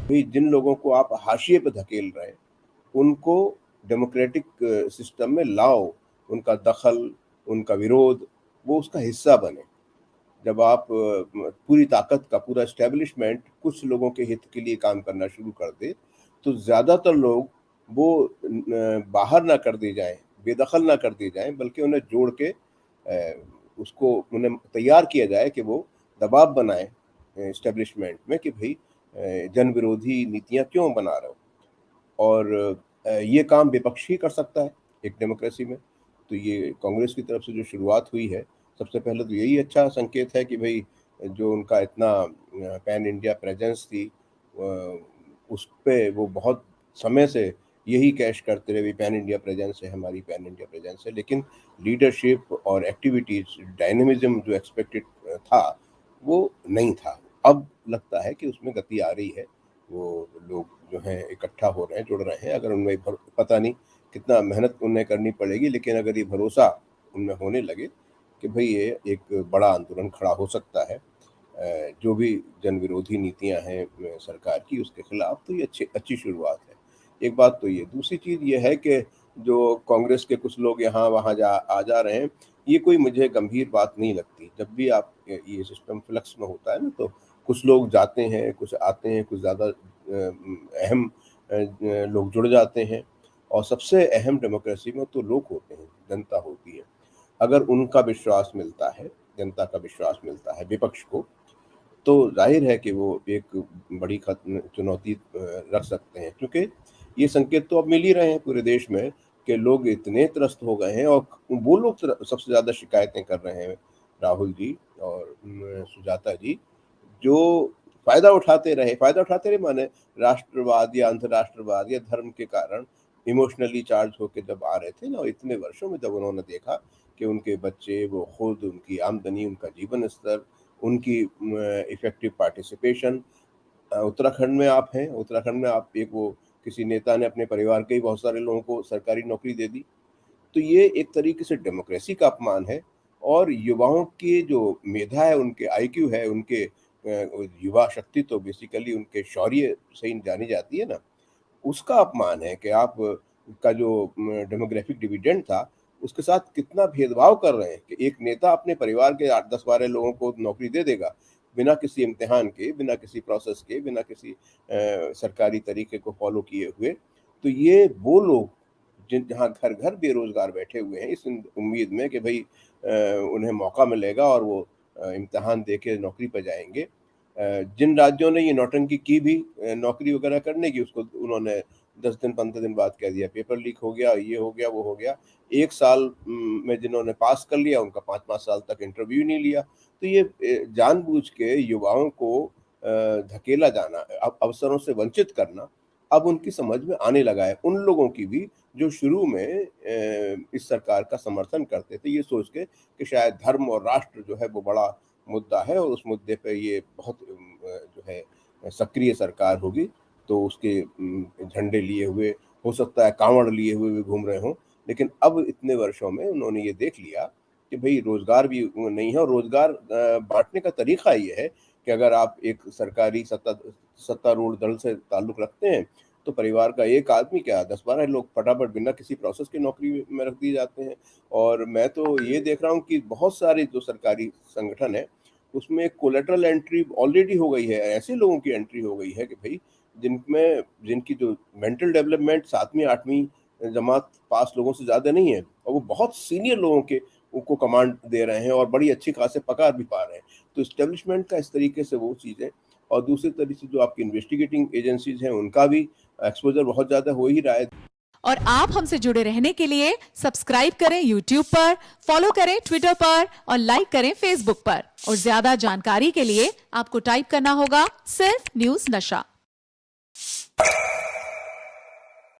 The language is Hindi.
भाई जिन लोगों को आप हाशिए पे धकेल रहे हैं, उनको डेमोक्रेटिक सिस्टम में लाओ, उनका दखल, उनका विरोध, वो उसका हिस्सा बने। जब आप पूरी ताकत का पूरा एस्टेब्लिशमेंट कुछ लोगों के हित के लिए काम करना शुरू कर दे, तो ज़्यादातर लोग वो बाहर ना कर दिए जाएँ, बेदखल ना कर दिए जाएँ, बल्कि उन्हें जोड़ के उसको उन्हें तैयार किया जाए कि वो दबाव बनाएँ एस्टेब्लिशमेंट में कि भई जन विरोधी नीतियाँ क्यों बना रहे हो? और ये काम विपक्ष ही कर सकता है एक डेमोक्रेसी में। तो ये कांग्रेस की तरफ से जो शुरुआत हुई है, सबसे पहले तो यही अच्छा संकेत है कि भई जो उनका इतना पैन इंडिया प्रेज़ेंस थी उस पे वो बहुत समय से यही कैश करते रहे, पैन इंडिया प्रेज़ेंस है, हमारी पैन इंडिया प्रेज़ेंस है। लेकिन लीडरशिप और एक्टिविटीज़, डायनामिज़्म जो एक्सपेक्टेड था, वो नहीं था। अब लगता है कि उसमें गति आ रही है। वो लोग जो हैं इकट्ठा हो रहे हैं, जुड़ रहे हैं। अगर उनमें पता नहीं कितना मेहनत उन्हें करनी पड़ेगी, लेकिन अगर ये भरोसा उनमें होने लगे कि भई ये एक बड़ा आंदोलन खड़ा हो सकता है जो भी जन विरोधी नीतियाँ हैं सरकार की उसके खिलाफ, तो ये अच्छी शुरुआत है। एक बात तो ये, दूसरी चीज़ ये है कि जो कांग्रेस के कुछ लोग यहाँ-वहाँ आ जा रहे हैं, ये कोई मुझे गंभीर बात नहीं लगती। जब भी आप ये सिस्टम फ्लक्स में होता है ना, तो कुछ लोग जाते हैं, कुछ आते हैं, कुछ ज़्यादा अहम लोग जुड़ जाते हैं और सबसे अहम डेमोक्रेसी में तो लोग होते हैं, जनता होती है। अगर उनका विश्वास मिलता है, जनता का विश्वास मिलता है विपक्ष को, तो ज़ाहिर है कि वो एक बड़ी चुनौती रख सकते हैं, क्योंकि ये संकेत तो अब मिल ही रहे हैं पूरे देश में कि लोग इतने त्रस्त हो गए हैं और वो लोग सबसे ज़्यादा शिकायतें कर रहे हैं, राहुल जी और सुजाता जी, जो फ़ायदा उठाते रहे माने राष्ट्रवाद या अंतर्राष्ट्रवाद या धर्म के कारण इमोशनली चार्ज होके जब आ रहे थे ना, इतने वर्षों में जब उन्होंने देखा कि उनके बच्चे, वो खुद, उनकी आमदनी, उनका जीवन स्तर, उनकी इफ़ेक्टिव पार्टिसिपेशन उत्तराखंड में आप हैं, उत्तराखंड में आप एक वो किसी नेता ने अपने परिवार के ही बहुत सारे लोगों को सरकारी नौकरी दे दी। तो ये एक तरीके से डेमोक्रेसी का अपमान है और युवाओं की जो मेधा है, उनके आईक्यू है, उनके युवा शक्ति तो बेसिकली उनके शौर्य से ही जानी जाती है ना, उसका अपमान है कि आप का जो डेमोग्राफिक डिविडेंड था, उसके साथ कितना भेदभाव कर रहे हैं कि एक नेता अपने परिवार के 8-10-12 लोगों को नौकरी दे देगा, बिना किसी इम्तिहान के, बिना किसी प्रोसेस के, बिना किसी सरकारी तरीके को फ़ॉलो किए हुए। तो ये वो लोग जिन जहाँ घर-घर बेरोज़गार बैठे हुए हैं, इस उम्मीद में कि भई उन्हें मौका मिलेगा और वो इम्तिहान दे के नौकरी पे जाएँगे। जिन राज्यों ने ये नौटंकी की भी नौकरी वगैरह करने की, उसको उन्होंने 10 दिन 15 दिन बाद कह दिया पेपर लीक हो गया, ये हो गया, वो हो गया। 1 साल में जिन्होंने पास कर लिया उनका 5-5 साल तक इंटरव्यू ही नहीं लिया। तो ये जानबूझ के युवाओं को धकेला जाना, अवसरों से वंचित करना, अब उनकी समझ में आने लगा है। उन लोगों की भी जो शुरू में इस सरकार का समर्थन करते थे, ये सोच के कि शायद धर्म और राष्ट्र जो है वो बड़ा मुद्दा है और उस मुद्दे पे ये बहुत जो है सक्रिय सरकार होगी, तो उसके झंडे लिए हुए, हो सकता है काँवड़ लिए हुए भी घूम रहे हों। लेकिन अब इतने वर्षों में उन्होंने ये देख लिया कि भई रोज़गार भी नहीं है और रोज़गार बाँटने का तरीक़ा ये है कि अगर आप एक सरकारी सत्तारूढ़ दल से ताल्लुक़ रखते हैं, तो परिवार का एक आदमी क्या 10-12 लोग फटाफट बिना किसी प्रोसेस के नौकरी में रख दिए जाते हैं। और मैं तो ये देख रहा हूँ कि बहुत सारे जो सरकारी संगठन हैं, उसमें कोलैटरल एंट्री ऑलरेडी हो गई है। ऐसे लोगों की एंट्री हो गई है कि भई जिनकी जो मेंटल डेवलपमेंट 7वीं 8वीं जमात पास लोगों से ज़्यादा नहीं है और वो बहुत सीनियर लोगों के उनको कमांड दे रहे हैं और बड़ी अच्छी खासे पगार भी पा रहे हैं। तो एस्टेब्लिशमेंट का इस तरीके से वो चीज़ें और दूसरी तरीके से जो आपकी इन्वेस्टिगेटिंग एजेंसीज़ हैं, उनका भी एक्सपोज़र बहुत ज़्यादा हो ही रहा है। और आप हमसे जुड़े रहने के लिए सब्सक्राइब करें YouTube पर, फॉलो करें Twitter पर और लाइक करें Facebook पर। और ज्यादा जानकारी के लिए आपको टाइप करना होगा सिर्फ न्यूज़ नशा।